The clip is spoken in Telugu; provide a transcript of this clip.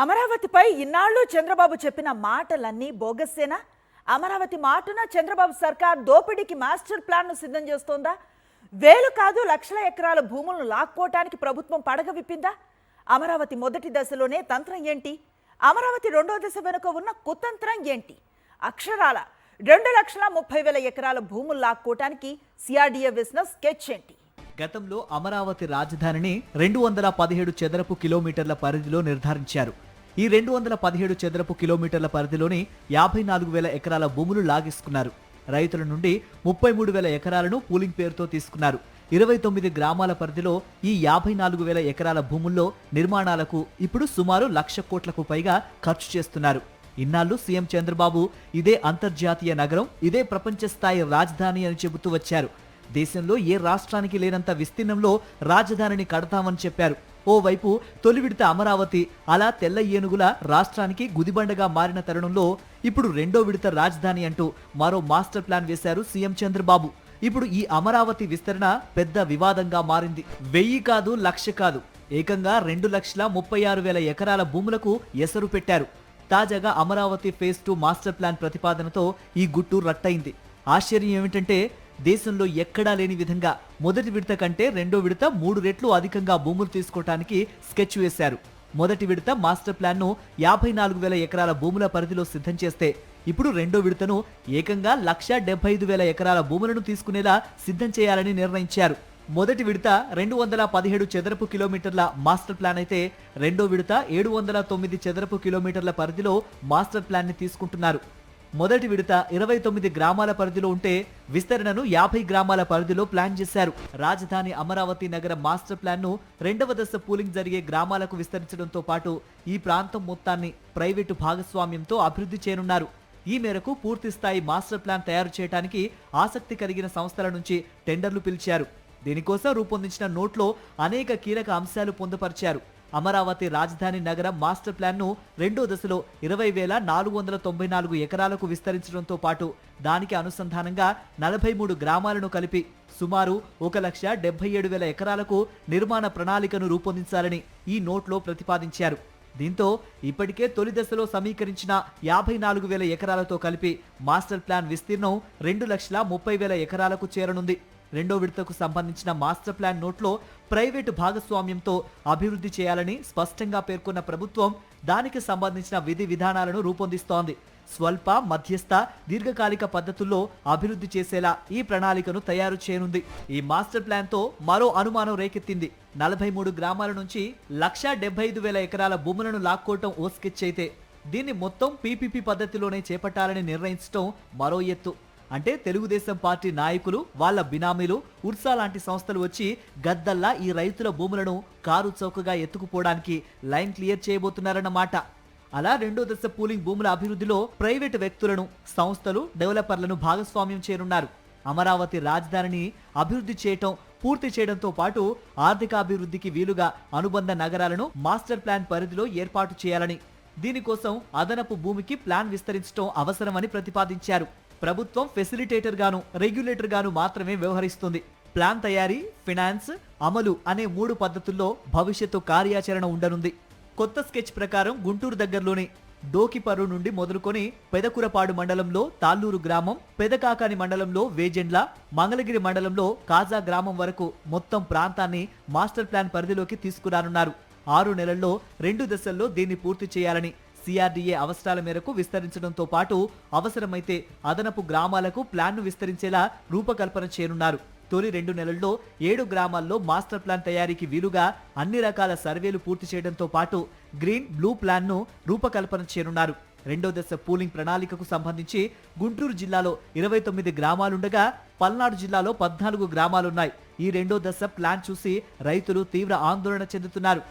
అమరావతిపై ఇన్నాళ్ళు చంద్రబాబు చెప్పిన మాటలన్నీ బోగస్సేనా? అమరావతి మాటున చంద్రబాబు సర్కార్ దోపిడీకి మాస్టర్ ప్లాన్ను సిద్ధం చేస్తోందా? వేలు కాదు లక్షల ఎకరాల భూములను లాక్కోవటానికి ప్రభుత్వం పడగ విప్పిందా? అమరావతి మొదటి దశలోనే తంత్రం ఏంటి? అమరావతి రెండో దశ వెనుక ఉన్న కుతంత్రం ఏంటి? అక్షరాల 2,30,000 ఎకరాల భూములు లాక్కోవటానికి సిఆర్డీఏ వేసిన స్కెచ్ ఏంటి? గతంలో అమరావతి రాజధానిని 217 చదరపు కిలోమీటర్ల పరిధిలో నిర్ధారించారు. ఈ 217 చదరపు కిలోమీటర్ల పరిధిలోని 54,000 ఎకరాల భూములు లాగేసుకున్నారు. రైతుల నుండి 33,000 ఎకరాలను పూలింగ్ పేరుతో తీసుకున్నారు. 29 గ్రామాల పరిధిలో ఈ 54,000 ఎకరాల భూముల్లో నిర్మాణాలకు ఇప్పుడు సుమారు 1,00,000 కోట్లకు పైగా ఖర్చు చేస్తున్నారు. ఇన్నాళ్ళు సీఎం చంద్రబాబు ఇదే అంతర్జాతీయ నగరం, ఇదే ప్రపంచ స్థాయి రాజధాని అని చెబుతూ వచ్చారు. దేశంలో ఏ రాష్ట్రానికి లేనంత విస్తీర్ణంలో రాజధానిని కడతామని చెప్పారు. ఓవైపు తొలి విడత అమరావతి అలా తెల్ల ఏనుగుల రాష్ట్రానికి గుదిబండగా మారిన తరుణంలో ఇప్పుడు రెండో విడత రాజధాని అంటూ మరో మాస్టర్ ప్లాన్ వేశారు సీఎం చంద్రబాబు. ఇప్పుడు ఈ అమరావతి విస్తరణ పెద్ద వివాదంగా మారింది. 1000 కాదు, 1,00,000 కాదు, ఏకంగా 2,36,000 ఎకరాల భూములకు ఎసరు పెట్టారు. తాజాగా అమరావతి ఫేజ్ 2 మాస్టర్ ప్లాన్ ప్రతిపాదనతో ఈ గుట్టు రట్టయింది. ఆశ్చర్యం ఏమిటంటే దేశంలో ఎక్కడా లేని విధంగా మొదటి విడత కంటే రెండో విడత 3 రెట్లు అధికంగా భూములు తీసుకోవటానికి స్కెచ్ వేశారు. మొదటి విడత మాస్టర్ ప్లాన్ ను 54,000 ఎకరాల భూముల పరిధిలో సిద్ధం చేస్తే ఇప్పుడు రెండో విడతను ఏకంగా 1,75,000 ఎకరాల భూములను తీసుకునేలా సిద్ధం చేయాలని నిర్ణయించారు. మొదటి విడత 217 చదరపు కిలోమీటర్ల మాస్టర్ ప్లాన్ అయితే రెండో విడత 709 చదరపు కిలోమీటర్ల పరిధిలో మాస్టర్ ప్లాన్ ని తీసుకుంటున్నారు. మొదటి విడత 29 గ్రామాల పరిధిలో ఉంటే విస్తరణను 50 గ్రామాల పరిధిలో ప్లాన్ చేశారు. రాజధాని అమరావతి నగర మాస్టర్ ప్లాన్ ను రెండవ దశ పూలింగ్ జరిగే గ్రామాలకు విస్తరించడంతో పాటు ఈ ప్రాంతం మొత్తాన్ని ప్రైవేటు భాగస్వామ్యంతో అభివృద్ధి చేయనున్నారు. ఈ మేరకు పూర్తి స్థాయి మాస్టర్ ప్లాన్ తయారు చేయడానికి ఆసక్తి కలిగిన సంస్థల నుంచి టెండర్లు పిలిచారు. దీనికోసం రూపొందించిన నోట్లో అనేక కీలక అంశాలు పొందుపరిచారు. అమరావతి రాజధాని నగర మాస్టర్ ప్లాన్ ను రెండో దశలో 20,494 ఎకరాలకు విస్తరించడంతో పాటు దానికి అనుసంధానంగా 43 గ్రామాలను కలిపి సుమారు 1,77,000 ఎకరాలకు నిర్మాణ ప్రణాళికను రూపొందించాలని ఈ నోట్లో ప్రతిపాదించారు. దీంతో ఇప్పటికే తొలి దశలో సమీకరించిన 54,000 ఎకరాలతో కలిపి మాస్టర్ ప్లాన్ విస్తీర్ణం 2,30,000 ఎకరాలకు చేరనుంది. రెండో విడతకు సంబంధించిన మాస్టర్ ప్లాన్ నోట్లో ప్రైవేటు భాగస్వామ్యంతో అభివృద్ధి చేయాలని స్పష్టంగా పేర్కొన్న ప్రభుత్వం దానికి సంబంధించిన విధి విధానాలను రూపొందిస్తోంది. స్వల్ప, మధ్యస్థ, దీర్ఘకాలిక పద్ధతుల్లో అభివృద్ధి చేసేలా ఈ ప్రణాళికను తయారు చేయనుంది. ఈ మాస్టర్ ప్లాన్ తో మరో అనుమానం రేకెత్తింది. 43 గ్రామాల నుంచి 1,75,000 ఎకరాల భూములను లాక్కోవటం ఓ స్కెచ్ అయితే దీన్ని మొత్తం పీపీపీ పద్ధతిలోనే చేపట్టాలని నిర్ణయించడం మరో ఎత్తు. అంటే తెలుగుదేశం పార్టీ నాయకులు, వాళ్ళ బినామీలు, ఉర్సా లాంటి సంస్థలు వచ్చి గద్దల్లా ఈ రైతుల భూములను కారు చౌకగా ఎత్తుకుపోవడానికి లైన్ క్లియర్ చేయబోతున్నారన్నమాట. అలా రెండో దశ పూలింగ్ భూముల అభివృద్ధిలో ప్రైవేటు వ్యక్తులను, సంస్థలు, డెవలపర్లను భాగస్వామ్యం చేరున్నారు. అమరావతి రాజధానిని అభివృద్ధి చేయటం, పూర్తి చేయడంతో పాటు ఆర్థికాభివృద్ధికి వీలుగా అనుబంధ నగరాలను మాస్టర్ ప్లాన్ పరిధిలో ఏర్పాటు చేయాలని, దీనికోసం అదనపు భూమికి ప్లాన్ విస్తరించడం అవసరమని ప్రతిపాదించారు. ప్రభుత్వం ఫెసిలిటేటర్ గాను, రెగ్యులేటర్ గాను మాత్రమే వ్యవహరిస్తుంది. ప్లాన్ తయారీ, ఫినాన్స్, అమలు అనే 3 పద్ధతుల్లో భవిష్యత్తు కార్యాచరణ ఉండనుంది. కొత్త స్కెచ్ ప్రకారం గుంటూరు దగ్గరలోని డోకిపర్రు నుండి మొదలుకొని పెదకురపాడు మండలంలో తాళ్ళూరు గ్రామం, పెదకాకాని మండలంలో వేజెండ్ల, మంగళగిరి మండలంలో కాజా గ్రామం వరకు మొత్తం ప్రాంతాన్ని మాస్టర్ ప్లాన్ పరిధిలోకి తీసుకురానున్నారు. 6 నెలల్లో 2 దశల్లో దీన్ని పూర్తి చేయాలని సిఆర్డీఏ అవసరాల మేరకు విస్తరించడంతో పాటు అవసరమైతే అదనపు గ్రామాలకు ప్లాన్ను విస్తరించేలా రూపకల్పన చేయనున్నారు. తొలి 2 నెలల్లో 7 గ్రామాల్లో మాస్టర్ ప్లాన్ తయారీకి వీలుగా అన్ని రకాల సర్వేలు పూర్తి చేయడంతో పాటు గ్రీన్, బ్లూ ప్లాన్ ను రూపకల్పన చేయనున్నారు. రెండో దశ పూలింగ్ ప్రణాళికకు సంబంధించి గుంటూరు జిల్లాలో 29 గ్రామాలుండగా పల్నాడు జిల్లాలో 14 గ్రామాలున్నాయి. ఈ రెండో దశ ప్లాన్ చూసి రైతులు తీవ్ర ఆందోళన చెందుతున్నారు.